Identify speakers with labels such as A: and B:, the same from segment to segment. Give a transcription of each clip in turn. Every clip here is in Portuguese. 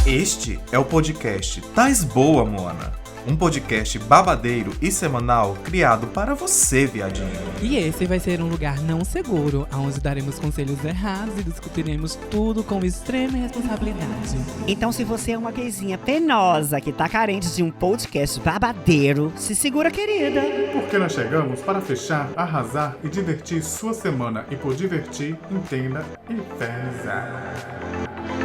A: Este é o podcast Tais Boa, Mona. Um podcast babadeiro e semanal criado para você, viadinho.
B: E esse vai ser um lugar não seguro, onde daremos conselhos errados e discutiremos tudo com extrema responsabilidade.
C: Então, se você é uma gayzinha penosa que tá carente de um podcast babadeiro, se segura, querida.
D: Porque nós chegamos para fechar, arrasar e divertir sua semana. E por divertir, entenda e pesa.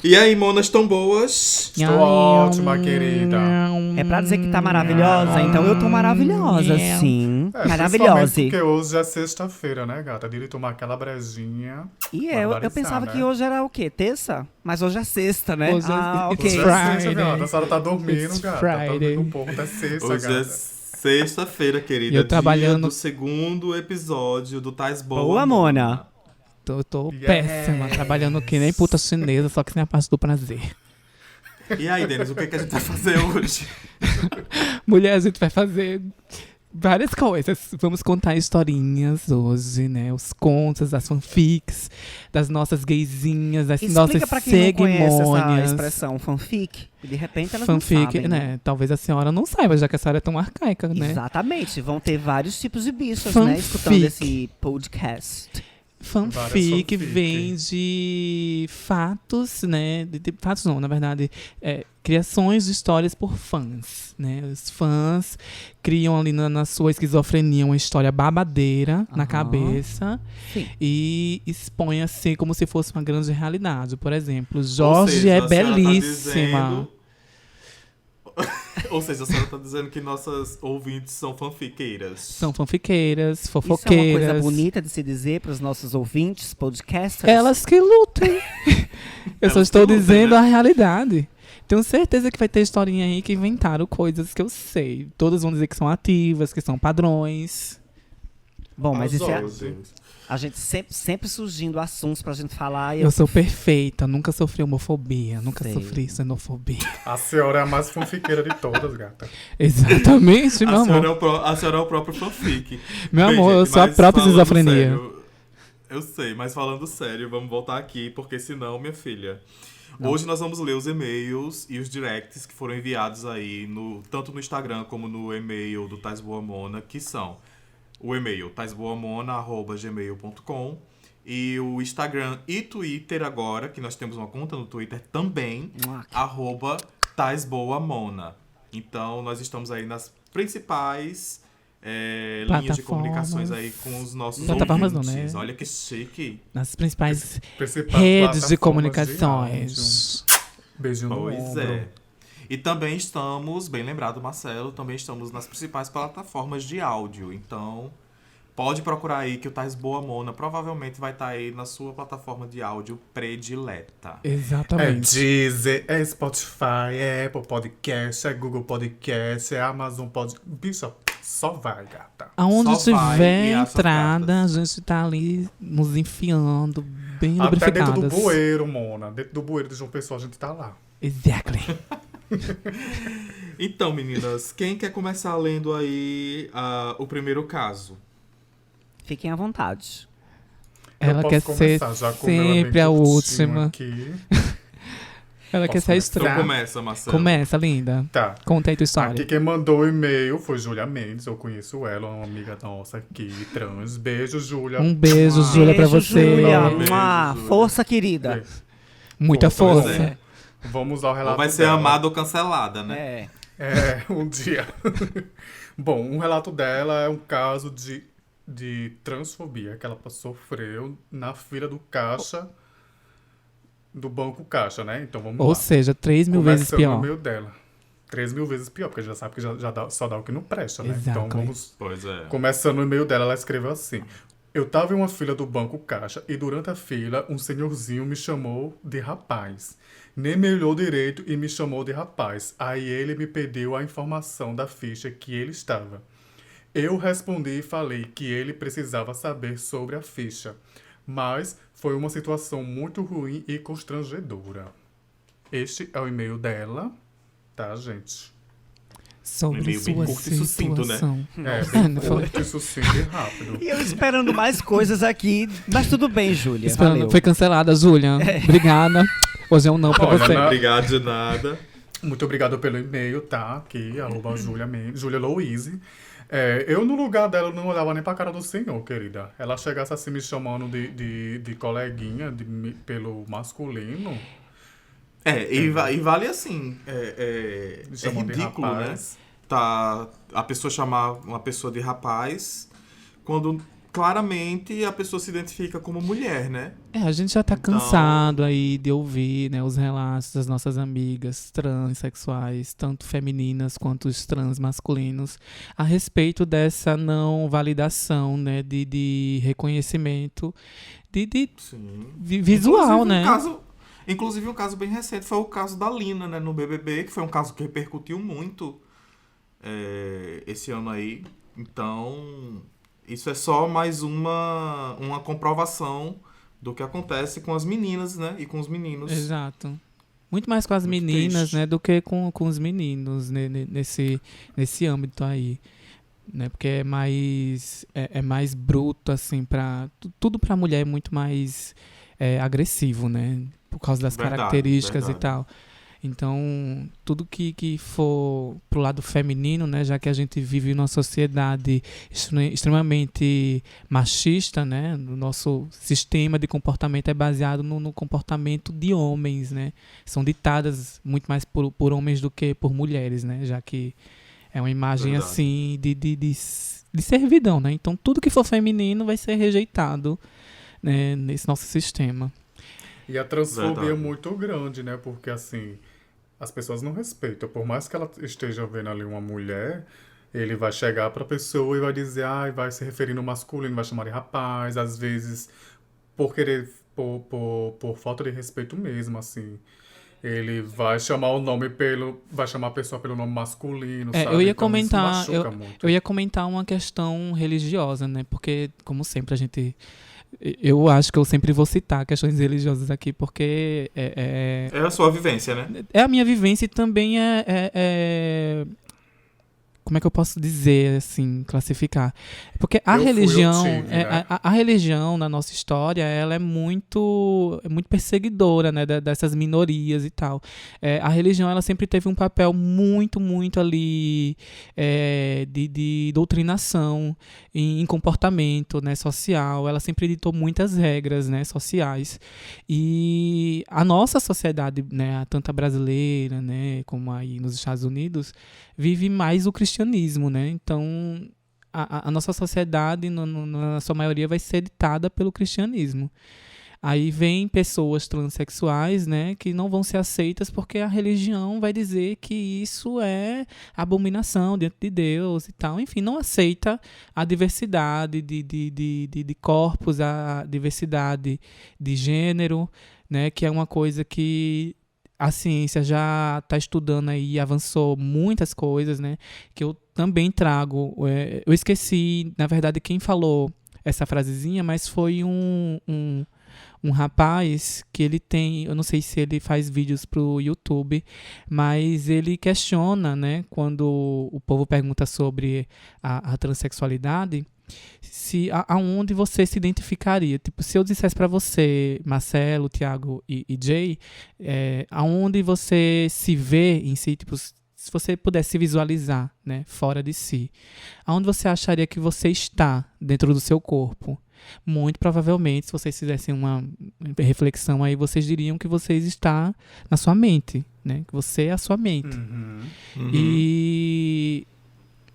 A: E aí, monas tão boas?
D: Estou ótima, querida.
C: É pra dizer que tá maravilhosa? Então eu tô maravilhosa, sim. Maravilhosa.
D: Principalmente porque hoje é sexta-feira, né, gata? De tomar aquela brejinha.
C: E eu pensava que hoje era o quê? Terça? Mas hoje é sexta, né?
B: Hoje é
C: ok.
D: Hoje é sexta, gata. A senhora tá dormindo,
B: It's
D: gata.
B: Friday.
D: Tá dormindo um pouco, tá sexta,
A: Hoje
D: gata.
A: é sexta-feira, querida.
B: Eu trabalhando-
A: Dia do segundo episódio do Tais Boa,
C: Boa, Mona.
B: Tô
D: Yeah.
B: péssima, trabalhando que nem puta chinesa, só que sem a parte do prazer.
A: E aí, Denis, o que a gente vai fazer hoje?
B: Mulher, a gente vai fazer várias coisas. Vamos contar historinhas hoje, né? Os contos, as fanfics, das nossas gayzinhas, das nossas
C: Explica pra quem não conhece essa
B: cerimônias.
C: expressão fanfic. De repente elas
B: Fanfic,
C: não sabem.
B: né? Talvez a senhora não saiba, já que a senhora é tão arcaica, né?
C: Exatamente. Vão ter vários tipos de bichos,
B: Fanfic.
C: né? Escutando esse podcast.
B: Fanfic
D: fanfic.
B: vem de fatos, né? De fatos não, na verdade, criações de histórias por fãs, né? Os fãs criam ali na sua esquizofrenia uma história babadeira na
C: Aham.
B: cabeça
C: Sim.
B: e expõe assim como se fosse uma grande realidade. Por exemplo,
A: Ou
B: Jorge
A: seja,
B: é
A: a senhora tá
B: belíssima.
A: dizendo- Ou seja, a senhora tá dizendo que nossas ouvintes são fanfiqueiras.
B: São fanfiqueiras,
C: Isso é uma
B: fofoqueiras.
C: coisa bonita de se dizer para os nossos ouvintes, podcasters.
B: Elas que lutem. Eu só
A: Elas
B: estou
A: que lutem,
B: dizendo
A: né?
B: a realidade. Tenho certeza que vai ter historinha aí que inventaram coisas que eu sei. Todas vão dizer que são ativas, que são padrões.
C: Bom, mas isso é...
A: Arrasou.
C: A gente sempre surgindo assuntos pra gente falar. E
B: Eu sou perfeita, nunca sofri homofobia, nunca
C: Sei.
B: sofri xenofobia.
D: A senhora é a mais fanfiqueira de todas, gata.
B: Exatamente, meu
A: A senhora,
B: amor.
A: a senhora é o próprio fanfic.
B: Meu
A: Bem,
B: amor, eu
A: gente,
B: sou a
A: mas
B: própria
A: falando
B: esquizofrenia.
A: sério, eu sei, mas falando sério, vamos voltar aqui, porque senão, minha filha... Hoje nós vamos ler os e-mails e os directs que foram enviados aí, tanto no Instagram como no e-mail do Tais Boa Mona, que são o e-mail taisboamona@gmail.com e o Instagram e Twitter agora, que nós temos uma conta no Twitter também, @taisboamona. Então, nós estamos aí nas principais linhas de comunicações aí com os nossos
B: Plataformas não,
A: ouvintes.
B: né?
A: Olha que chique.
B: Nas principais
D: Principais
B: redes de
D: plataformas
B: comunicações.
D: áudio. Beijinho no
A: Pois
D: ombro.
A: é. E também estamos, bem lembrado, Marcelo, também estamos nas principais plataformas de áudio. Então, pode procurar aí que o Tais Boa Mona provavelmente vai estar aí na sua plataforma de áudio predileta.
D: É
B: Exatamente.
D: Deezer, é Spotify, é Apple Podcast, é Google Podcast, é Amazon Podcast. Bicho, só vai, gata.
B: Aonde
A: Só vai
B: tiver
A: e essas
B: entrada, a
A: gatas.
B: gente tá ali nos enfiando, bem
D: Até dentro
B: lubrificadas.
D: do bueiro, Mona. Dentro do bueiro de João Pessoa, a gente tá lá.
B: Exactly.
A: Então, meninas, quem quer começar lendo aí o primeiro caso?
C: Fiquem à vontade.
B: Ela
D: Eu
B: quer
D: posso
B: ser
D: começar já com o meu
B: sempre a
D: bem curtinho
B: última.
D: aqui.
B: Ela quer
D: Posso
B: ser a
D: começar?
A: Então
B: estrela.
A: começa, Marcelo.
B: Começa, linda.
D: Tá.
B: Conta aí tua história.
D: Aqui quem mandou o e-mail foi Júlia Mendes. Eu conheço ela, uma amiga nossa aqui, trans. Beijo, Júlia.
B: Um beijo, Júlia, pra
C: Beijo,
B: você.
C: Júlia.
A: Beijo,
C: Uma
A: Júlia.
C: força, querida.
B: Muita
D: Pois
B: força.
D: é. Vamos ao relato
A: Ou vai ser
D: dela.
A: amada ou cancelada, né?
D: Um dia. Bom, um relato dela é um caso de transfobia que ela sofreu na fila do caixa do Banco Caixa, né? Então vamos
B: Ou
D: lá.
B: seja, 3.000 vezes
D: Começando
B: pior.
D: no meio dela. 3.000 vezes pior, porque já sabe que só dá o que não presta, né? Então
B: Exactly.
D: vamos...
A: Pois é.
D: Começando no e-mail dela, ela escreveu assim: eu tava em uma fila do Banco Caixa e durante a fila um senhorzinho me chamou de rapaz. Nem me olhou direito e me chamou de rapaz. Aí ele me pediu a informação da ficha que ele estava. Eu respondi e falei que ele precisava saber sobre a ficha. Mas foi uma situação muito ruim e constrangedora. Este é o e-mail dela, tá, gente?
B: Sobre
A: E-mail bem
B: sua
A: curto e sucinto, né?
B: situação.
D: Bem curto, isso sim, e rápido.
C: E eu esperando mais coisas aqui, mas tudo bem, Júlia.
B: Esperando-
C: Valeu.
B: Foi cancelada, Júlia. Obrigada. Hoje é um não pra
D: Olha,
B: você.
D: na-
A: Obrigado de nada.
D: Muito obrigado pelo e-mail, tá? Aqui, @Julia Louise. Eu, no lugar dela, não olhava nem pra cara do senhor, querida. Ela chegasse assim me chamando de coleguinha pelo masculino.
A: E vale assim. É
D: Me chamando de
A: ridículo, né?
D: rapaz.
A: Tá, a pessoa chamar uma pessoa de rapaz quando claramente a pessoa se identifica como mulher, né?
B: A gente já tá
A: Então-
B: cansado aí de ouvir, né, os relatos das nossas amigas transexuais, tanto femininas quanto os trans masculinos, a respeito dessa não validação, né, de reconhecimento
A: Sim.
B: visual, né?
A: Inclusive um caso bem recente foi o caso da Lina, né, no BBB, que foi um caso que repercutiu muito esse ano aí. Então, isso é só mais uma comprovação do que acontece com as meninas, né, e com os meninos.
B: Exato. Muito mais com as
A: Muito
B: meninas,
A: triste.
B: né, do que com os meninos, né, nesse âmbito aí. Né, porque é mais bruto, assim, tudo pra mulher é muito mais agressivo, né? Por causa das
A: Verdade,
B: características
A: verdade.
B: e tal. Então, tudo que for pro lado feminino, né? Já que a gente vive numa sociedade extremamente machista, né? O nosso sistema de comportamento é baseado no comportamento de homens, né? São ditadas muito mais por homens do que por mulheres, né? Já que é uma imagem,
A: Verdade.
B: assim, de servidão, né? Então, tudo que for feminino vai ser rejeitado, né, nesse nosso sistema.
D: E a transfobia é
A: Verdade.
D: muito grande, né? Porque, assim, as pessoas não respeitam. Por mais que ela esteja vendo ali uma mulher, ele vai chegar pra pessoa e vai dizer, vai se referir no masculino, vai chamar de rapaz, às vezes, por querer, por falta de respeito mesmo, assim. Ele vai chamar vai chamar a pessoa pelo nome masculino, sabe?
B: Eu ia
D: Então, isso
B: comentar,
D: machuca muito.
B: eu ia comentar uma questão religiosa, né? Porque, como sempre, eu acho que eu sempre vou citar questões religiosas aqui, porque
A: É a sua vivência, né?
B: é a minha vivência e também como é que eu posso dizer, assim, classificar? Porque a
D: Eu fui, eu
B: religião,
D: tive, né?
B: a religião na nossa história, ela é muito perseguidora, né, dessas minorias e tal. A religião, ela sempre teve um papel muito, muito ali de doutrinação em comportamento, né, social. Ela sempre ditou muitas regras, né, sociais. E a nossa sociedade, né, tanto a brasileira, né, como aí nos Estados Unidos, vive mais o cristianismo, né? Então, a nossa sociedade, na sua maioria, vai ser ditada pelo cristianismo. Aí vem pessoas transexuais, né, que não vão ser aceitas porque a religião vai dizer que isso é abominação diante de Deus e tal. Enfim, não aceita a diversidade de corpos, a diversidade de gênero, né, que é uma coisa que a ciência já está estudando aí, avançou muitas coisas, né? Que eu também trago. Eu esqueci, na verdade, quem falou essa frasezinha, mas foi um rapaz que ele tem, eu não sei se ele faz vídeos pro YouTube, mas ele questiona, né? Quando o povo pergunta sobre a transexualidade, se aonde você se identificaria. Tipo, se eu dissesse pra você, Marcelo, Thiago e Jay, aonde você se vê em si, tipo, se você pudesse se visualizar, né, fora de si, aonde você acharia que você está dentro do seu corpo? Muito provavelmente, se vocês fizessem uma reflexão aí, vocês diriam que vocês estão na sua mente, né? Que você é a sua mente.
D: Uhum.
B: E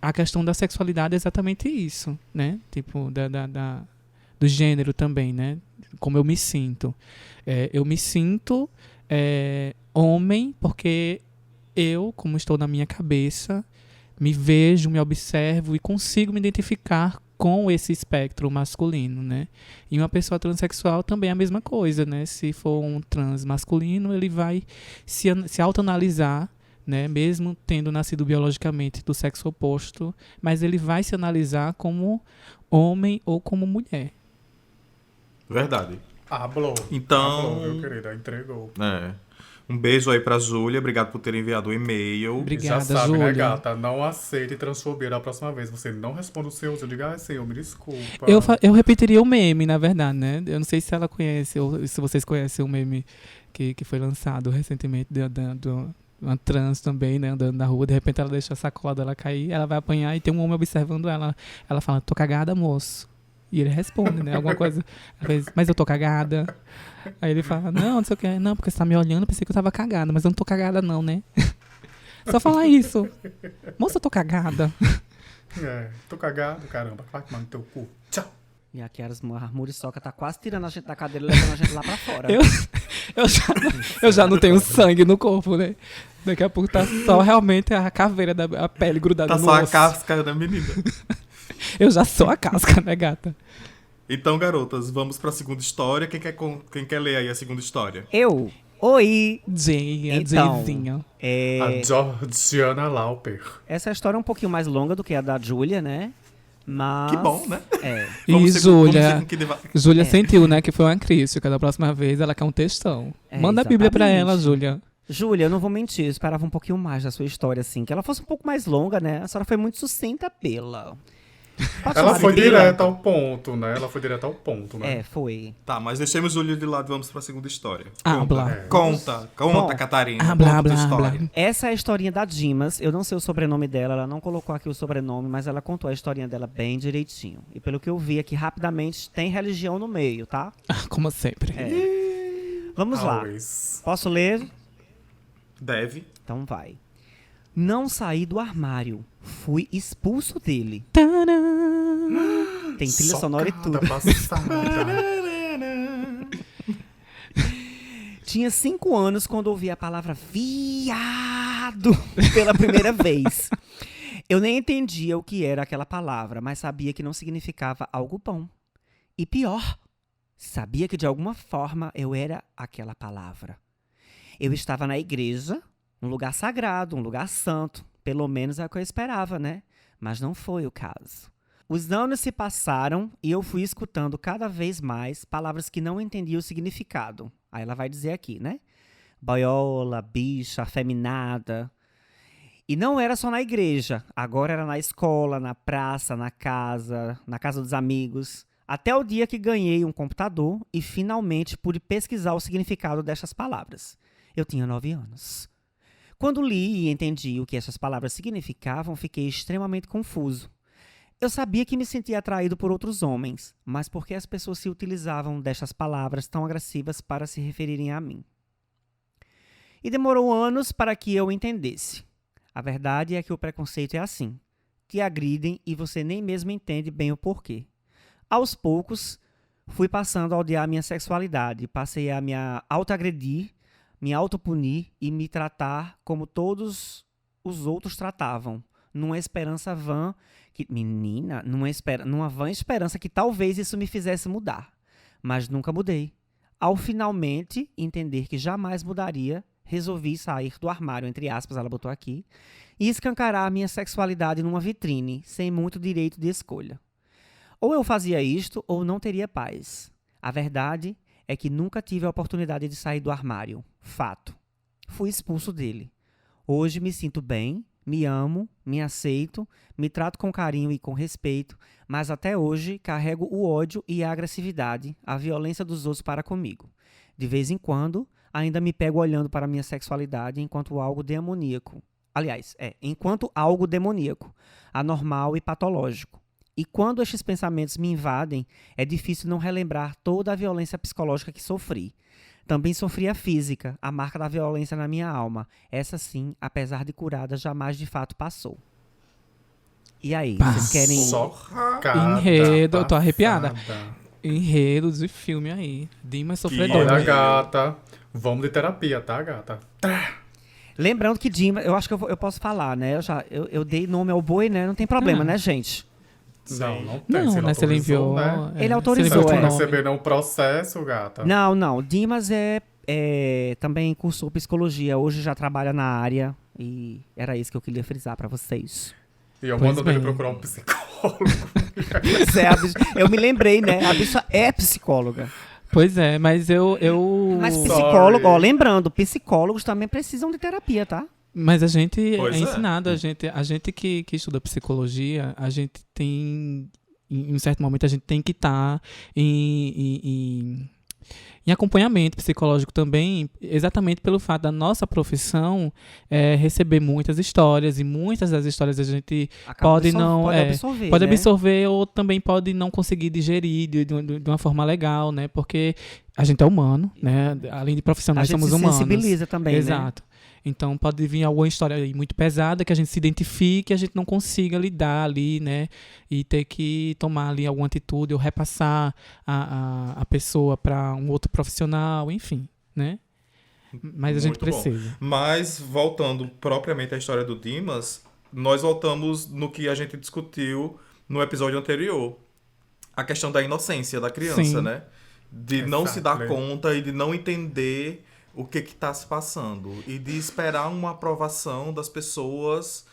B: a questão da sexualidade é exatamente isso, né? Tipo, do gênero também, né? Como eu me sinto. Eu me sinto homem porque eu, como estou na minha cabeça, me vejo, me observo e consigo me identificar com esse espectro masculino, né? E uma pessoa transexual também é a mesma coisa, né? Se for um trans masculino, ele vai se autoanalisar, né? Mesmo tendo nascido biologicamente do sexo oposto, mas ele vai se analisar como homem ou como mulher.
A: Verdade.
D: Hablou.
A: Então-
D: Hablou, viu, querida? Entregou.
A: Um beijo aí pra Júlia, obrigado por ter enviado o e-mail.
B: Obrigada,
D: Já sabe,
B: Júlia.
D: né, gata? Não aceite transfobia da próxima vez. Você não responde o seu, eu digo, senhor, me desculpa.
B: Eu repetiria o meme, na verdade, né? Eu não sei se ela conhece, ou se vocês conhecem o meme que foi lançado recentemente do uma trans também, né? Andando na rua, de repente ela deixa a sacola dela cair, ela vai apanhar e tem um homem observando ela. Ela fala, tô cagada, moço. E ele responde, né? Alguma coisa. Ela fez, mas eu tô cagada. Aí ele fala, não sei o que. Não, porque você tá me olhando, pensei que eu tava cagada, mas eu não tô cagada não, né? Só falar isso. Moça, eu tô cagada.
D: Tô cagado, caramba. Vai tomar no teu cu. Tchau.
C: E aqui a Muriçoca tá quase tirando a gente da cadeira e levando a gente lá pra fora.
B: Eu já não tenho sangue no corpo, né? Daqui a pouco tá só realmente a caveira a pele grudada
A: Tá
B: no
A: só a
B: osso.
A: casca da menina.
B: Eu já sou a casca, né, gata?
A: Então, garotas, vamos pra segunda história. Quem quer ler aí a segunda história?
C: Eu? Oi!
B: Jayzinha.
D: A Georgiana Lauper.
C: Essa história é um pouquinho mais longa do que a da Júlia, né? Mas...
A: Que bom, né?
B: E Júlia sentiu, né, que foi uma crítica. Da próxima vez ela quer um textão. Manda a Bíblia pra ela, Júlia.
C: Júlia, eu não vou mentir, eu esperava um pouquinho mais da sua história, assim. Que ela fosse um pouco mais longa, né? A senhora foi muito sucinta, pela...
D: Ela foi direta ao ponto, né? Ela foi direta ao ponto, né?
C: Foi.
A: Tá, mas deixemos Júlia de lado e vamos pra segunda história.
B: Habla.
A: Conta,
C: Bom,
A: Catarina.
B: habla,
A: Conta tua
B: habla,
A: história.
C: Essa é a historinha da Dimas. Eu não sei o sobrenome dela, ela não colocou aqui o sobrenome, mas ela contou a historinha dela bem direitinho. E pelo que eu vi aqui rapidamente, tem religião no meio, tá?
B: Como sempre.
C: Vamos lá.
D: Always.
C: Posso ler?
A: Deve.
C: Então vai. Não saí do armário. Fui expulso dele.
B: Tadã!
C: Tem trilha sonora e tudo.
D: Socada, passada.
C: Tinha 5 anos quando ouvi a palavra viado pela primeira vez. Eu nem entendia o que era aquela palavra, mas sabia que não significava algo bom. E pior, sabia que de alguma forma eu era aquela palavra. Eu estava na igreja, um lugar sagrado, um lugar santo. Pelo menos é o que eu esperava, né? Mas não foi o caso. Os anos se passaram e eu fui escutando cada vez mais palavras que não entendia o significado. Aí ela vai dizer aqui, né? Boiola, bicha, afeminada. E não era só na igreja. Agora era na escola, na praça, na casa dos amigos. Até o dia que ganhei um computador e finalmente pude pesquisar o significado destas palavras. Eu tinha 9 anos. Quando li e entendi o que essas palavras significavam, fiquei extremamente confuso. Eu sabia que me sentia atraído por outros homens, mas por que as pessoas se utilizavam destas palavras tão agressivas para se referirem a mim? E demorou anos para que eu entendesse. A verdade é que o preconceito é assim. Te agridem e você nem mesmo entende bem o porquê. Aos poucos, fui passando a odiar minha sexualidade, passei a me autoagredir, me autopunir e me tratar como todos os outros tratavam, numa esperança vã, numa vã esperança que talvez isso me fizesse mudar. Mas nunca mudei. Ao finalmente entender que jamais mudaria, resolvi sair do armário, entre aspas, ela botou aqui, e escancarar a minha sexualidade numa vitrine, sem muito direito de escolha. Ou eu fazia isto, ou não teria paz. A verdade é que nunca tive a oportunidade de sair do armário. Fato. Fui expulso dele. Hoje me sinto bem, me amo, me aceito, me trato com carinho e com respeito, mas até hoje carrego o ódio e a agressividade, a violência dos outros para comigo. De vez em quando, ainda me pego olhando para a minha sexualidade enquanto algo demoníaco. Aliás, enquanto algo demoníaco, anormal e patológico. E quando estes pensamentos me invadem, é difícil não relembrar toda a violência psicológica que sofri. Também sofri a física, a marca da violência na minha alma. Essa sim, apesar de curada, jamais de fato passou. E aí, vocês querem...
D: Socada,
B: Enredo, eu tô arrepiada.
D: passada.
B: Enredo de filme aí. Dimas
D: Olha,
B: sofredora.
D: gata. Vamos de terapia, tá, gata?
C: Lembrando que Dimas, eu acho que eu posso falar, né? Eu dei nome ao boi, né? Não tem problema, né, gente?
D: Não tem.
B: Não,
D: se
B: né? Se ele enviou.
D: né?
C: Ele autorizou,
B: se ele
D: Você
B: enviou
D: não
B: o nome.
D: receber nenhum processo, gata.
C: Não. Dimas também cursou psicologia. Hoje já trabalha na área. E era isso que eu queria frisar pra vocês.
D: E eu
B: Pois
D: mando ele
B: bem.
D: procurar um psicólogo.
C: Pois é, eu me lembrei, né? A bicha é psicóloga.
B: Pois é, mas
C: Mas
A: Uh.
C: psicólogo, ó,
D: Sorry.
C: lembrando, psicólogos também precisam de terapia, tá?
B: Mas a gente
A: Pois
B: é
A: é.
B: ensinado, a gente que estuda psicologia, a gente tem, em um certo momento, a gente tem que estar em acompanhamento psicológico também, exatamente pelo fato da nossa profissão receber muitas histórias, e muitas das histórias a gente pode
C: absorver,
B: pode
C: né?
B: absorver ou também pode não conseguir digerir de uma forma legal, né? Porque a gente é humano, né? Além de profissional,
C: A
B: nós
C: gente
B: somos
C: se
B: humanos.
C: sensibiliza também, né?
B: Exato. Então pode vir alguma história aí muito pesada que a gente se identifique e a gente não consiga lidar ali, né? E ter que tomar ali alguma atitude ou repassar a pessoa para um outro profissional, enfim, né? Mas a gente
A: Muito bom.
B: precisa.
A: Mas, voltando propriamente à história do Dimas, nós voltamos no que a gente discutiu no episódio anterior. A questão da inocência da criança,
B: Sim.
A: né? De não se dar
D: Exactly.
A: conta e de não entender o que está se passando. E de esperar uma aprovação das pessoas,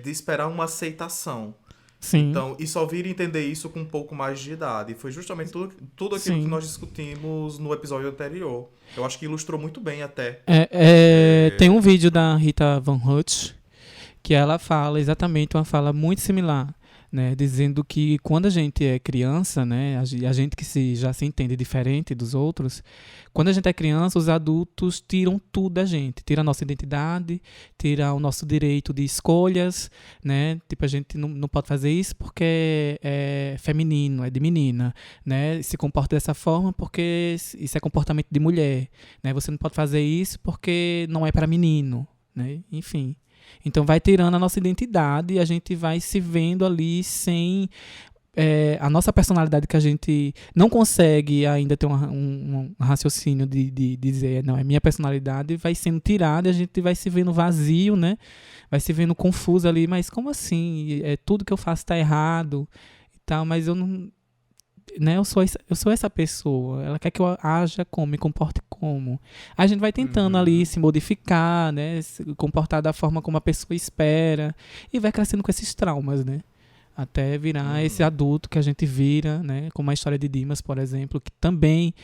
A: de esperar uma aceitação.
B: Sim.
A: Então, e só vir entender isso com um pouco mais de idade. Foi justamente tudo aquilo
B: Sim.
A: que nós discutimos no episódio anterior. Eu acho que ilustrou muito bem até.
B: Tem um vídeo da Rita Von Hutt que ela fala exatamente uma fala muito similar, né, dizendo que quando a gente é criança, né, a gente que já se entende diferente dos outros, quando a gente é criança, os adultos tiram tudo da gente, tiram a nossa identidade, tiram o nosso direito de escolhas, né, tipo, a gente não pode fazer isso porque é feminino, é de menina, né, se comporta dessa forma porque isso é comportamento de mulher, né, você não pode fazer isso porque não é para menino, né, enfim. Então vai tirando a nossa identidade e a gente vai se vendo ali sem a nossa personalidade, que a gente não consegue ainda ter um raciocínio de dizer, não, é minha personalidade, vai sendo tirada e a gente vai se vendo vazio, né? Vai se vendo confuso ali, mas como assim? Tudo que eu faço está errado e tal, mas eu não... Né, eu sou essa pessoa, ela quer que eu haja como, me comporte como. A gente vai tentando ali se modificar, né, se comportar da forma como a pessoa espera e vai crescendo com esses traumas, né, até virar esse adulto que a gente vira, né, como a história de Dimas, por exemplo, que também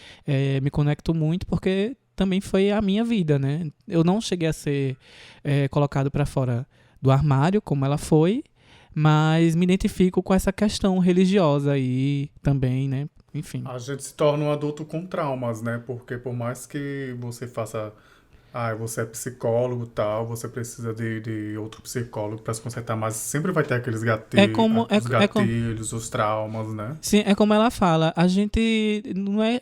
B: me conecto muito porque também foi a minha vida, né. Eu não cheguei a ser colocado para fora do armário como ela foi, mas me identifico com essa questão religiosa aí também, né? Enfim.
D: A gente se torna um adulto com traumas, né? Porque por mais que você faça... você é psicólogo e tal, você precisa de outro psicólogo para se consertar, mas sempre vai ter aqueles gatilhos, gatilhos, os traumas, né?
B: Sim, é como ela fala, a gente não é...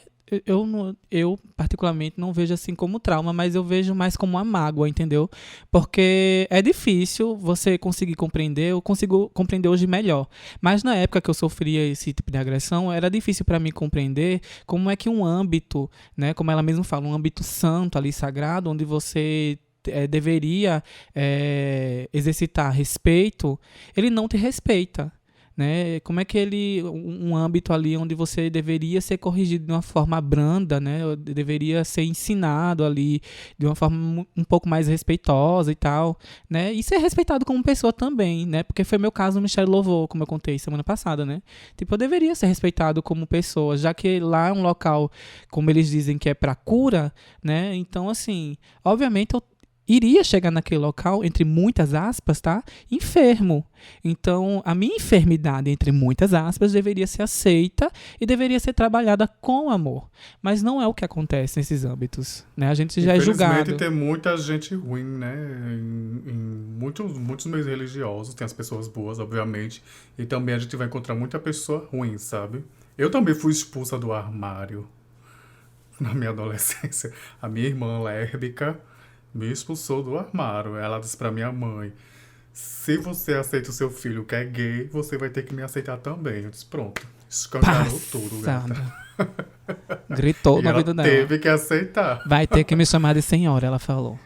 B: Eu, particularmente, não vejo assim como trauma, mas eu vejo mais como uma mágoa, entendeu? Porque é difícil você conseguir compreender, eu consigo compreender hoje melhor. Mas na época que eu sofria esse tipo de agressão, era difícil para mim compreender como é que um âmbito, né, como ela mesma fala, um âmbito santo ali, sagrado, onde você deveria exercitar respeito, ele não te respeita. Né? Como é que um âmbito ali onde você deveria ser corrigido de uma forma branda, né? Deveria ser ensinado ali de uma forma um pouco mais respeitosa e tal, né? E ser respeitado como pessoa também, né? Porque foi meu caso no Michel Louvor, como eu contei semana passada, né? Tipo, eu deveria ser respeitado como pessoa, já que lá é um local, como eles dizem, que é para cura, né? Então, assim, obviamente eu iria chegar naquele local, entre muitas aspas, tá? Enfermo. Então, a minha enfermidade, entre muitas aspas, deveria ser aceita e deveria ser trabalhada com amor. Mas não é o que acontece nesses âmbitos, né? A gente já é julgado.
D: Infelizmente, tem muita gente ruim, né? Em muitos meios religiosos, tem as pessoas boas, obviamente, e também a gente vai encontrar muita pessoa ruim, sabe? Eu também fui expulsa do armário na minha adolescência. A minha irmã lésbica me expulsou do armário. Ela disse pra minha mãe: se você aceita o seu filho que é gay, você vai ter que me aceitar também. Eu disse: pronto, escancarou tudo, gata.
B: Gritou
D: E
B: na
D: ela
B: vida dela.
D: teve que aceitar.
B: Vai ter que me chamar de senhora, ela falou.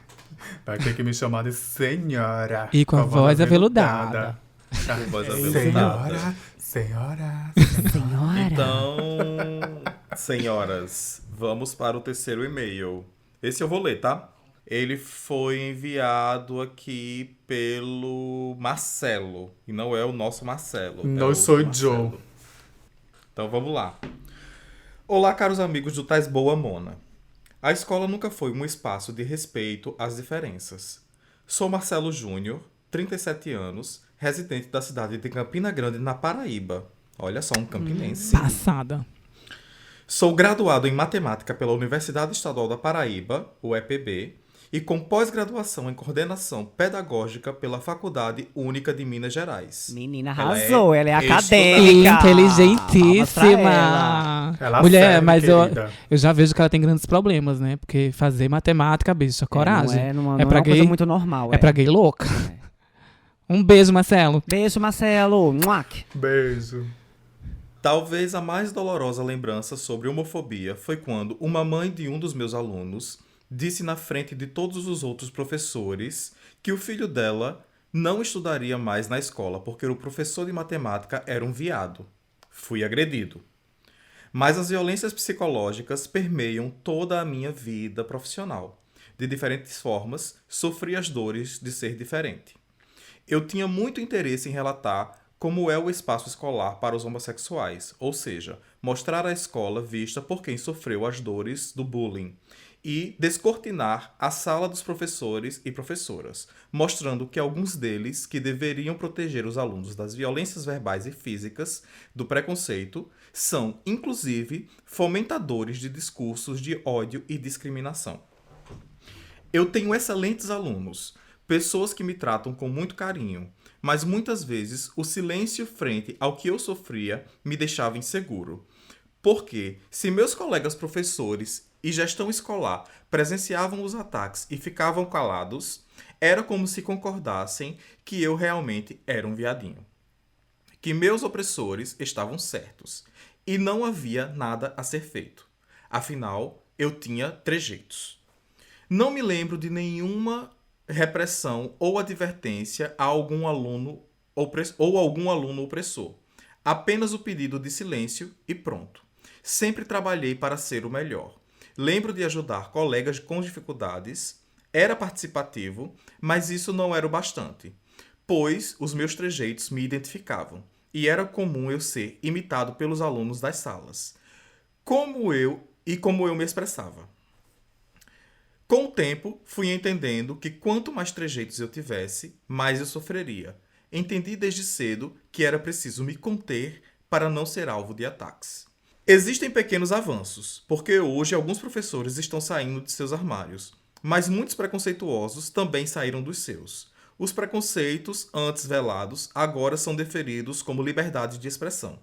D: Vai ter que me chamar de senhora.
B: E com a voz aveludada.
A: Com voz aveludada.
D: Senhora.
A: Então, senhoras, vamos para o terceiro e-mail. Esse eu vou ler, tá? Ele foi enviado aqui pelo Marcelo. E não é o nosso Marcelo.
D: Não
A: é
D: sou
A: Marcelo.
D: Joe.
A: Então vamos lá. Olá, caros amigos do Tais Boa Mona. A escola nunca foi um espaço de respeito às diferenças. Sou Marcelo Júnior, 37 anos, residente da cidade de Campina Grande, na Paraíba. Olha só, um campinense.
B: Passada.
A: Sou graduado em Matemática pela Universidade Estadual da Paraíba, UEPB, e com pós-graduação em Coordenação Pedagógica pela Faculdade Única de Minas Gerais.
C: Menina
A: Ela
C: arrasou,
A: é
C: ela é acadêmica.
B: Inteligentíssima.
D: Ela
B: Mulher,
D: serve,
B: mas
D: querida.
B: eu já vejo que ela tem grandes problemas, né? Porque fazer matemática, bicha, coragem.
C: Não
B: É
C: é
B: pra
C: uma coisa
B: gay?
C: muito normal.
B: É pra gay louca. Um beijo, Marcelo.
C: Beijo, Marcelo. Muac.
D: Beijo.
A: Talvez a mais dolorosa lembrança sobre homofobia foi quando uma mãe de um dos meus alunos disse na frente de todos os outros professores que o filho dela não estudaria mais na escola porque o professor de matemática era um viado. Fui agredido. Mas as violências psicológicas permeiam toda a minha vida profissional. De diferentes formas, sofri as dores de ser diferente. Eu tinha muito interesse em relatar como é o espaço escolar para os homossexuais, ou seja, mostrar a escola vista por quem sofreu as dores do bullying e descortinar a sala dos professores e professoras, mostrando que alguns deles, que deveriam proteger os alunos das violências verbais e físicas, do preconceito, são, inclusive, fomentadores de discursos de ódio e discriminação. Eu tenho excelentes alunos, pessoas que me tratam com muito carinho, mas muitas vezes o silêncio frente ao que eu sofria me deixava inseguro. Porque, se meus colegas professores e gestão escolar presenciavam os ataques e ficavam calados, era como se concordassem que eu realmente era um viadinho. Que meus opressores estavam certos e não havia nada a ser feito. Afinal, eu tinha trejeitos. Não me lembro de nenhuma repressão ou advertência a algum aluno ou algum aluno opressor. Apenas o pedido de silêncio e pronto. Sempre trabalhei para ser o melhor. Lembro de ajudar colegas com dificuldades, era participativo, mas isso não era o bastante, pois os meus trejeitos me identificavam e era comum eu ser imitado pelos alunos das salas. Como eu me expressava. Com o tempo, fui entendendo que quanto mais trejeitos eu tivesse, mais eu sofreria. Entendi desde cedo que era preciso me conter para não ser alvo de ataques. Existem pequenos avanços, porque hoje alguns professores estão saindo de seus armários, mas muitos preconceituosos também saíram dos seus. Os preconceitos, antes velados, agora são deferidos como liberdade de expressão.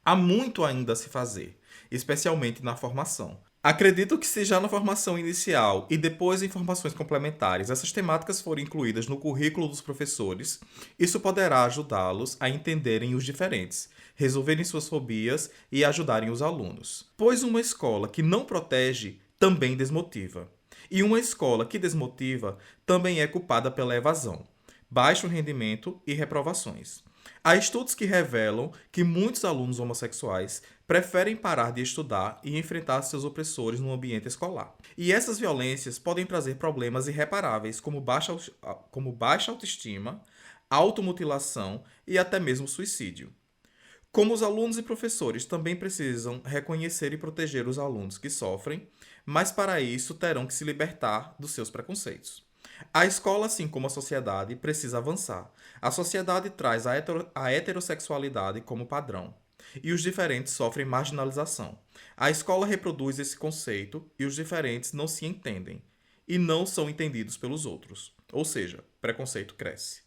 A: Há muito ainda a se fazer, especialmente na formação. Acredito que se já na formação inicial e depois em formações complementares essas temáticas forem incluídas no currículo dos professores, isso poderá ajudá-los a entenderem os diferentes, resolverem suas fobias e ajudarem os alunos. Pois uma escola que não protege também desmotiva. E uma escola que desmotiva também é culpada pela evasão, baixo rendimento e reprovações. Há estudos que revelam que muitos alunos homossexuais preferem parar de estudar e enfrentar seus opressores no ambiente escolar. E essas violências podem trazer problemas irreparáveis como baixa autoestima, automutilação e até mesmo suicídio. Como os alunos e professores também precisam reconhecer e proteger os alunos que sofrem, mas para isso terão que se libertar dos seus preconceitos. A escola, assim como a sociedade, precisa avançar. A sociedade traz a heterossexualidade como padrão, e os diferentes sofrem marginalização. A escola reproduz esse conceito e os diferentes não se entendem, e não são entendidos pelos outros. Ou seja, preconceito cresce.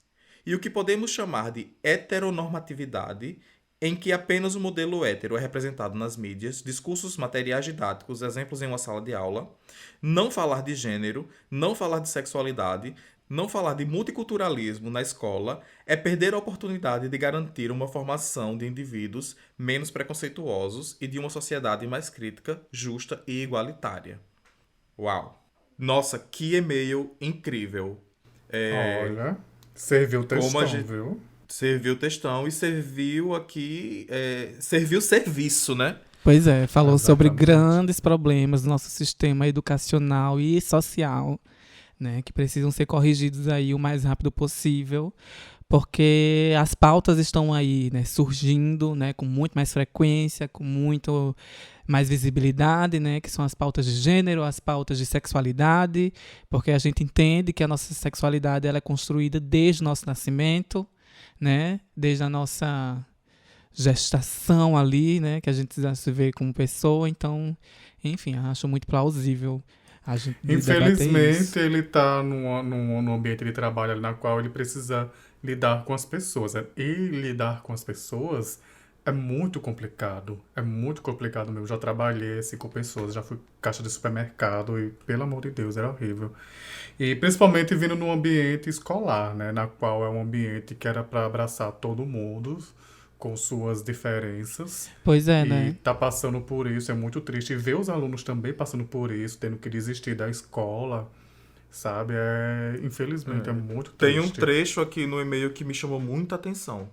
A: E o que podemos chamar de heteronormatividade, em que apenas o modelo hétero é representado nas mídias, discursos, materiais didáticos, exemplos em uma sala de aula, não falar de gênero, não falar de sexualidade, não falar de multiculturalismo na escola, é perder a oportunidade de garantir uma formação de indivíduos menos preconceituosos e de uma sociedade mais crítica, justa e igualitária. Uau! Nossa, que e-mail incrível!
D: Olha, serviu o textão,
A: gente...
D: viu?
A: Serviu textão e serviu aqui... serviu serviço, né?
B: Pois é, falou sobre
D: Exatamente.
B: grandes problemas do nosso sistema educacional e social, né, que precisam ser corrigidos aí o mais rápido possível, porque as pautas estão aí, né, surgindo, né, com muito mais frequência, com muito mais visibilidade, né, que são as pautas de gênero, as pautas de sexualidade, porque a gente entende que a nossa sexualidade ela é construída desde o nosso nascimento, né, desde a nossa gestação ali, né, que a gente já se vê como pessoa, então, enfim, acho muito plausível a gente debater isso.
D: Infelizmente, ele tá num ambiente de trabalho na qual ele precisa lidar com as pessoas. Né? E lidar com as pessoas é muito complicado. É muito complicado mesmo. Já trabalhei assim, com pessoas, já fui caixa de supermercado e, pelo amor de Deus, era horrível. E principalmente vindo num ambiente escolar, né? Na qual é um ambiente que era para abraçar todo mundo, com suas diferenças.
B: Pois é,
D: E
B: né?
D: tá passando por isso, é muito triste. E ver os alunos também passando por isso, tendo que desistir da escola, sabe? Infelizmente, é muito triste.
A: Tem um trecho aqui no e-mail que me chamou muita atenção.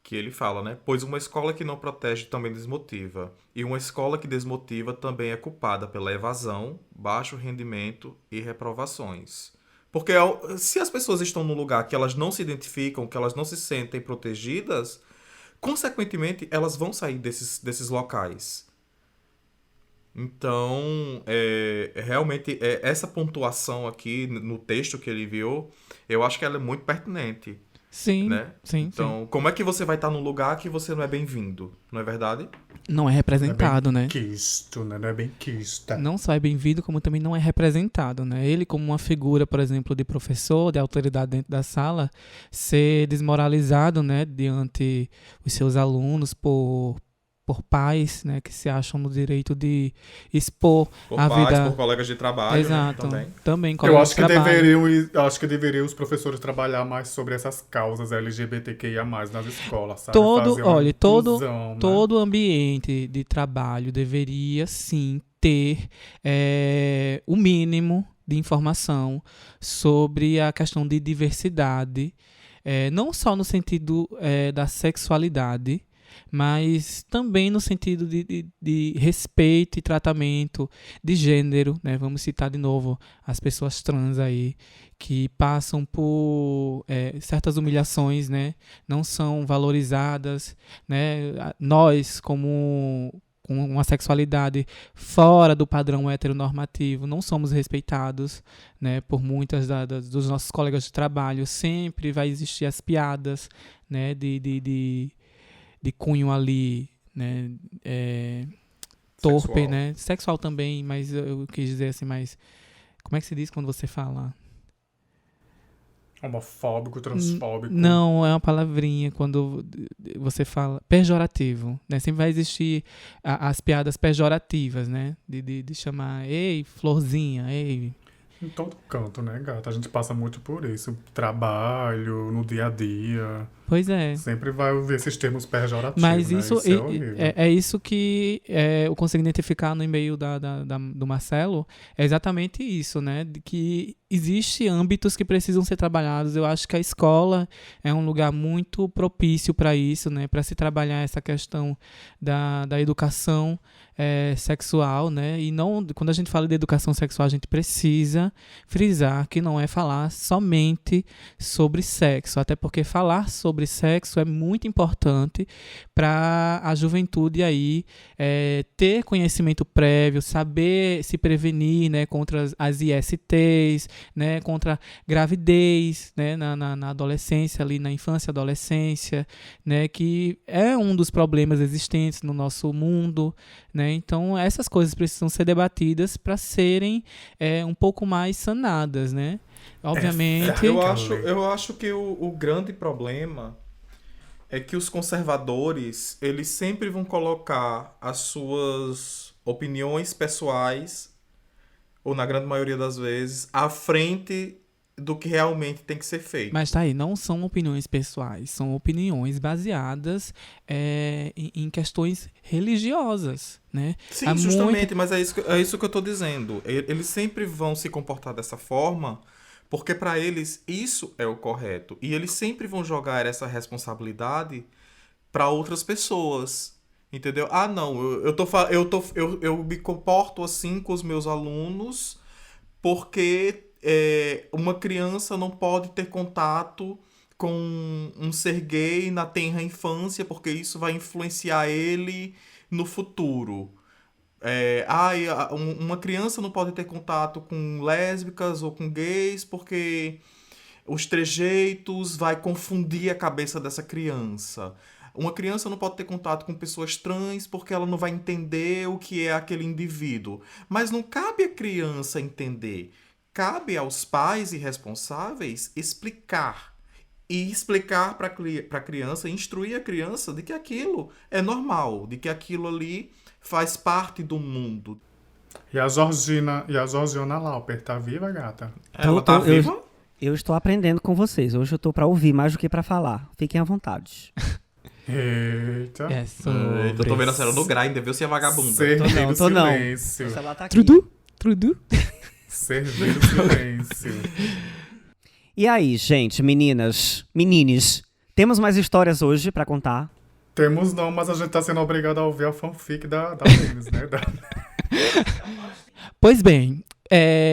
A: Que ele fala, né? Pois uma escola que não protege também desmotiva. E uma escola que desmotiva também é culpada pela evasão, baixo rendimento e reprovações. Porque se as pessoas estão num lugar que elas não se identificam, que elas não se sentem protegidas, consequentemente, elas vão sair desses locais. Então, realmente, essa pontuação aqui no texto que ele enviou, eu acho que ela é muito pertinente.
B: Sim,
A: Né?
B: sim,
A: Então, como é que você vai estar num lugar que você não é bem-vindo? Não é verdade?
B: não é representado, né?
D: Quisto, né? Não é bem quista.
B: Não só é bem-vindo, como também não é representado, né? Ele, como uma figura, por exemplo, de professor, de autoridade dentro da sala, ser desmoralizado, né, diante os seus alunos por pais, né, que se acham no direito de expor
A: Por
B: a
A: pais,
B: vida.
A: por colegas de trabalho,
B: Exato.
A: né? Também.
B: Também
D: Eu
B: colegas
D: acho
B: de
D: que
B: trabalho.
D: deveriam os professores trabalhar mais sobre essas causas LGBTQIA+, nas escolas, sabe? Fazer uma
B: Olha,
D: inclusão, né?
B: todo ambiente de trabalho deveria sim ter o mínimo de informação sobre a questão de diversidade, não só no sentido da sexualidade, mas também no sentido de respeito e tratamento de gênero, né? Vamos citar de novo as pessoas trans aí, que passam por certas humilhações, né? Não são valorizadas, né? Nós, com uma sexualidade fora do padrão heteronormativo, não somos respeitados, né? Por muitas dos nossos colegas de trabalho. Sempre vai existir as piadas, né? De cunho ali, né, torpe,
A: Sexual.
B: né, sexual também, mas eu quis dizer assim, mas como é que se diz quando você fala?
D: Homofóbico, transfóbico.
B: Não, é uma palavrinha quando você fala pejorativo, né, sempre vai existir as piadas pejorativas, né, de chamar, ei, florzinha, ei.
D: Em todo canto, né, gata? A gente passa muito por isso. Trabalho, no dia a dia.
B: Pois é.
D: Sempre vai ouvir esses termos pejorativos,
B: Mas
D: né?
B: isso
D: Isso é horrível.
B: é isso que eu consigo identificar no e-mail do Marcelo. É exatamente isso, né? De que existe âmbitos que precisam ser trabalhados. Eu acho que a escola é um lugar muito propício para isso, né? Para se trabalhar essa questão da educação sexual, né? E não, quando a gente fala de educação sexual, a gente precisa frisar que não é falar somente sobre sexo, até porque falar sobre sexo é muito importante para a juventude aí ter conhecimento prévio, saber se prevenir, né, contra as ISTs, né, contra gravidez, né, na adolescência, ali na infância e adolescência, né, que é um dos problemas existentes no nosso mundo, né, então essas coisas precisam ser debatidas para serem um pouco mais sanadas, né. Obviamente.
A: Eu acho que o grande problema é que os conservadores, eles sempre vão colocar as suas opiniões pessoais, ou na grande maioria das vezes, à frente do que realmente tem que ser feito.
B: Mas tá aí, não são opiniões pessoais, são opiniões baseadas em questões religiosas, né?
A: Sim, justamente, mas é isso que eu tô dizendo. Eles sempre vão se comportar dessa forma porque para eles isso é o correto. E eles sempre vão jogar essa responsabilidade para outras pessoas. Entendeu? Ah, não, eu me comporto assim com os meus alunos porque uma criança não pode ter contato com um ser gay na tenra infância, porque isso vai influenciar ele no futuro. Uma criança não pode ter contato com lésbicas ou com gays, porque os trejeitos vai confundir a cabeça dessa criança. Uma criança não pode ter contato com pessoas trans porque ela não vai entender o que é aquele indivíduo. Mas não cabe à criança entender. Cabe aos pais e responsáveis explicar. E explicar para a criança, instruir a criança de que aquilo é normal, de que aquilo ali faz parte do mundo.
D: E a Georgiana Lauper, tá viva, gata?
A: Ela tá viva?
C: Eu estou aprendendo com vocês. Hoje eu estou para ouvir mais do que para falar. Fiquem à vontade.
D: Eita.
A: Eu tô vendo a cena no Grindr, viu se é vagabunda.
D: Servir o
C: Tô não.
D: silêncio.
C: O celular tá aqui.
B: Trudu.
D: Servir o silêncio.
C: E aí, gente, menines, temos mais histórias hoje pra contar?
D: Temos não, mas a gente tá sendo obrigado a ouvir a fanfic da Denis, né?
B: Pois bem,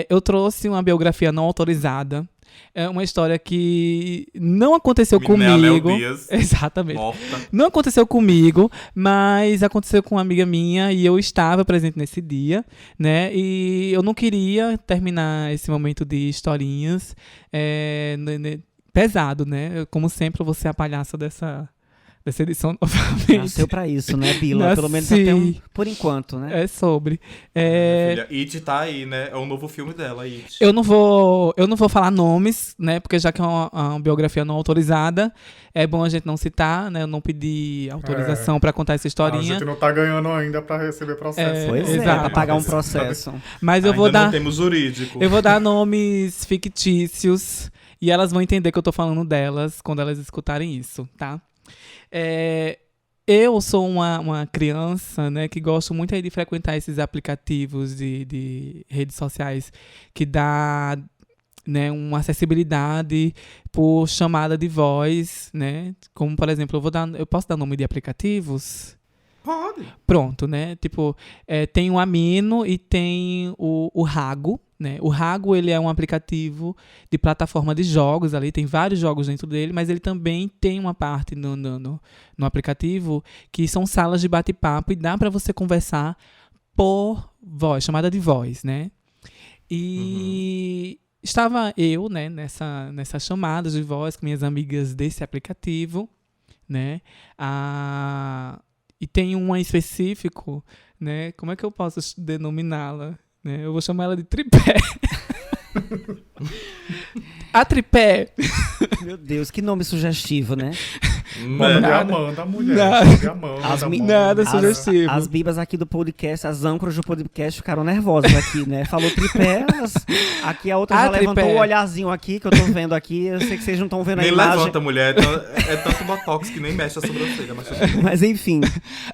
B: eu trouxe uma biografia não autorizada. É uma história que não aconteceu comigo. Exatamente.
A: Morta.
B: Não aconteceu comigo, mas aconteceu com uma amiga minha e eu estava presente nesse dia, né? E eu não queria terminar esse momento de historinhas pesado, né? Como sempre, eu vou ser a palhaça dessa edição novamente.
C: Nasceu pra isso, né, Bila?
B: Nasci.
C: Pelo menos até por enquanto, né?
B: É sobre.
A: Filha, It tá aí, né? É o novo filme dela, It.
B: Eu não vou falar nomes, né? Porque já que é uma biografia não autorizada, é bom a gente não citar, né? Eu não pedi autorização pra contar essa
D: A
B: historinha.
D: gente não tá ganhando ainda pra receber processo.
C: Pois
B: exato.
C: pra pagar um processo.
B: Mas eu vou
A: Ainda
B: dar.
A: não temos jurídico.
B: Eu vou dar nomes fictícios e elas vão entender que eu tô falando delas quando elas escutarem isso, tá? Eu sou uma criança, né, que gosto muito aí de frequentar esses aplicativos de redes sociais que dá, né, uma acessibilidade por chamada de voz, né? Como, por exemplo, eu posso dar nome de aplicativos?
A: Pode.
B: Pronto, né? Tipo, tem o Amino e tem o Hago, né? O Hago, ele é um aplicativo de plataforma de jogos ali, tem vários jogos dentro dele, mas ele também tem uma parte no aplicativo que são salas de bate-papo e dá para você conversar por voz, chamada de voz, né? E estava eu, né, nessa chamada de voz com minhas amigas desse aplicativo, né? E tem uma em específico, né? Como é que eu posso denominá-la? Né? Eu vou chamar ela de Tripé. A Tripé.
C: Meu Deus, que nome sugestivo, né?
D: Amanda, a mulher.
B: Nada sugestivo.
C: As bibas aqui do podcast, as âncoras do podcast ficaram nervosas aqui, né? Falou Tripé, aqui a outra já levantou o olhazinho aqui, que eu tô vendo aqui. Eu sei que vocês não estão vendo a
A: nem
C: imagem.
A: Levanta, mulher. É tanto botox que nem mexe a sobrancelha.
C: Mas enfim.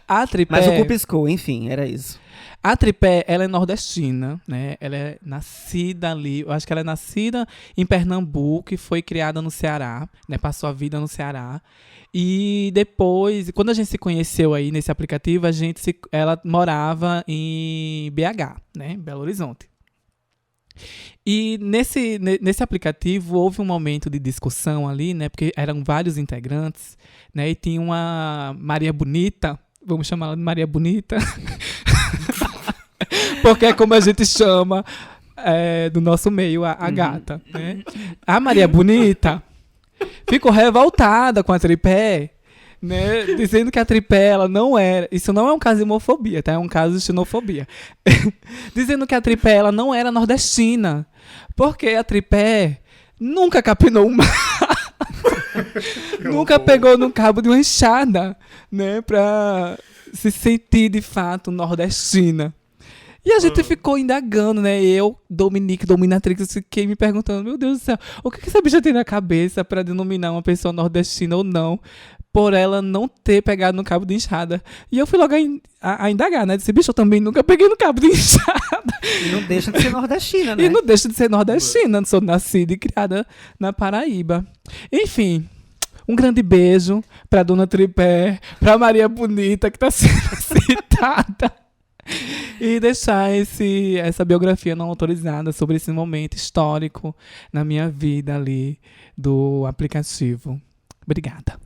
B: A Tripé.
C: Mas o cu piscou, enfim, era isso.
B: A Tripé, ela é nordestina, né? Ela é nascida ali, eu acho que ela é nascida em Pernambuco e foi criada no Ceará, né? Passou a vida no Ceará. E depois, quando a gente se conheceu aí nesse aplicativo, ela morava em BH, né? Belo Horizonte. E nesse aplicativo houve um momento de discussão ali, né? Porque eram vários integrantes, né? E tinha uma Maria Bonita, vamos chamar ela de Maria Bonita, porque é como a gente chama do nosso meio a gata, né? A Maria Bonita ficou revoltada com a Tripé, né? Dizendo que a Tripé, ela não era... Isso não é um caso de homofobia, tá? É um caso de xenofobia. Dizendo que a Tripé, ela não era nordestina, porque a Tripé nunca capinou um nunca pegou no cabo de uma enxada, né? Pra se sentir, de fato, nordestina. E a gente ficou indagando, né? Eu, Dominique, Dominatrix, fiquei me perguntando, meu Deus do céu, o que essa bicha tem na cabeça pra denominar uma pessoa nordestina ou não, por ela não ter pegado no cabo de enxada. E eu fui logo a indagar, né? Disse, bicho, eu também nunca peguei no cabo de enxada.
C: E não deixa de ser nordestina, né?
B: E não deixa de ser nordestina, sou nascida e criada na Paraíba. Enfim, um grande beijo pra Dona Tripé, pra Maria Bonita, que tá sendo citada E deixar essa biografia não autorizada sobre esse momento histórico na minha vida ali do aplicativo. Obrigada.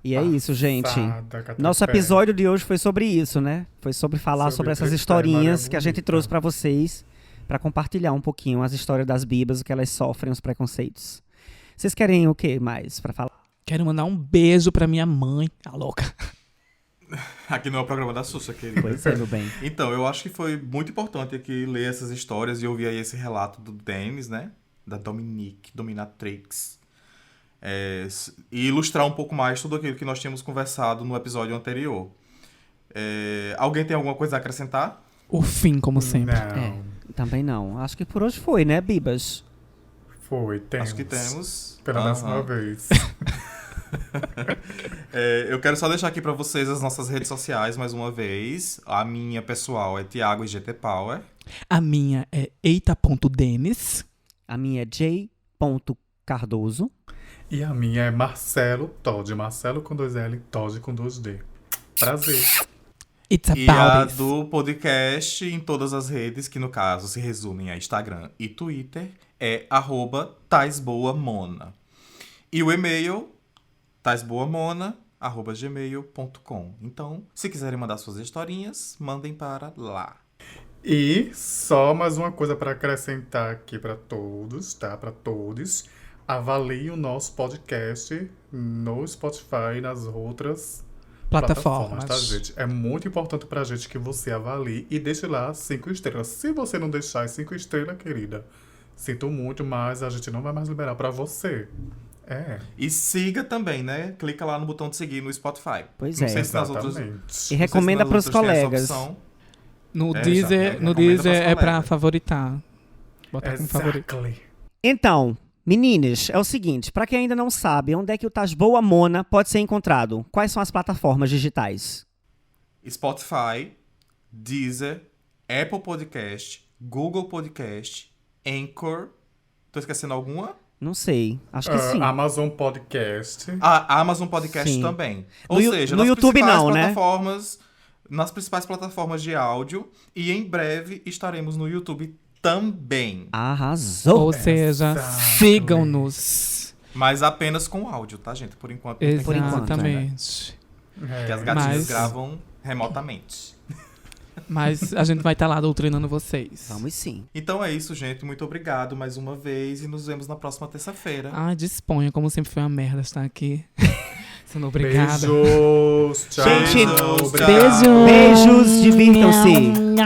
C: E é isso, gente.
D: Passada, Catapé.
C: Nosso episódio de hoje foi sobre isso, né? Foi sobre falar sobre essas
D: Tristeza,
C: historinhas
D: Maria
C: que a gente
D: Bonita.
C: trouxe pra vocês, pra compartilhar um pouquinho as histórias das bibas, o que elas sofrem, os preconceitos. Vocês querem o que mais pra falar?
B: Quero mandar um beijo pra minha mãe, a louca.
A: Aqui não é o programa da Xuxa, querido.
C: Pois é, meu bem.
A: Então, eu acho que foi muito importante aqui ler essas histórias e ouvir aí esse relato do Denis, né? Da Dominique, Dominatrix. E ilustrar um pouco mais tudo aquilo que nós tínhamos conversado no episódio anterior. Alguém tem alguma coisa a acrescentar?
B: O fim, como sempre.
D: Não,
C: Também não. Acho que por hoje foi, né, bibas?
D: foi, temos.
A: Acho que temos.
D: Pela
A: Aham.
D: décima vez.
A: Eu quero só deixar aqui pra vocês as nossas redes sociais mais uma vez. A minha pessoal é Thiago IGT Power.
B: A minha é eita.denis.
C: A minha é j.cardoso.
D: E a minha é Marcelo Todd. Marcelo com 2L, Todd com 2D. Prazer.
B: It's
A: E a
B: about this.
A: do podcast em todas as redes, que no caso se resumem a Instagram e Twitter, é @taisboamona. E o e-mail, taisboamona@gmail.com. Então, se quiserem mandar suas historinhas, mandem para lá.
D: E só mais uma coisa para acrescentar aqui para todos, tá? Para todos. Avalie o nosso podcast no Spotify e nas outras plataformas, tá, gente? É muito importante pra gente que você avalie e deixe lá 5 estrelas. Se você não deixar as 5 estrelas, querida, sinto muito, mas a gente não vai mais liberar pra você.
A: E siga também, né? Clica lá no botão de seguir no Spotify.
C: Pois
A: Não
C: é.
A: sei se nas outras,
D: Exatamente.
C: E
A: não sei se
C: recomenda
A: nas
C: pros
A: outras tem essa
C: colegas.
A: opção.
B: No
A: já,
B: Deezer,
A: recomenda
B: no
A: pras
B: Deezer é pra
A: colegas.
B: favoritar. Botar como favorito.
D: Exactly.
C: Então, meninas, é o seguinte, pra quem ainda não sabe, onde é que o Tasboa Mona pode ser encontrado? Quais são as plataformas digitais?
A: Spotify, Deezer, Apple Podcast, Google Podcast, Anchor. Tô esquecendo alguma?
C: Não sei, acho que sim.
D: Amazon Podcast.
A: A Amazon Podcast
C: Sim.
A: também.
C: No
A: Ou
C: Yu-
A: seja,
C: no
A: nas
C: YouTube
A: principais
C: não, né?
A: plataformas, nas principais plataformas de áudio. E em breve estaremos no YouTube também.
C: Arrasou!
B: Ou seja,
D: Exactly.
B: sigam-nos.
A: Mas apenas com áudio, tá, gente? Por enquanto. não tem
C: Por enquanto,
B: Exatamente.
A: Que as gatinhas
B: Mas-
A: gravam remotamente.
B: Mas a gente vai estar lá doutrinando vocês.
C: Vamos sim.
A: Então é isso, gente. Muito obrigado mais uma vez e nos vemos na próxima terça-feira.
B: Ah, disponha, como sempre foi uma merda estar aqui. Sendo obrigada.
D: Beijos. Tchau.
C: Gente,
A: Beijos,
B: Beijo.
C: Beijos, divirtam-se.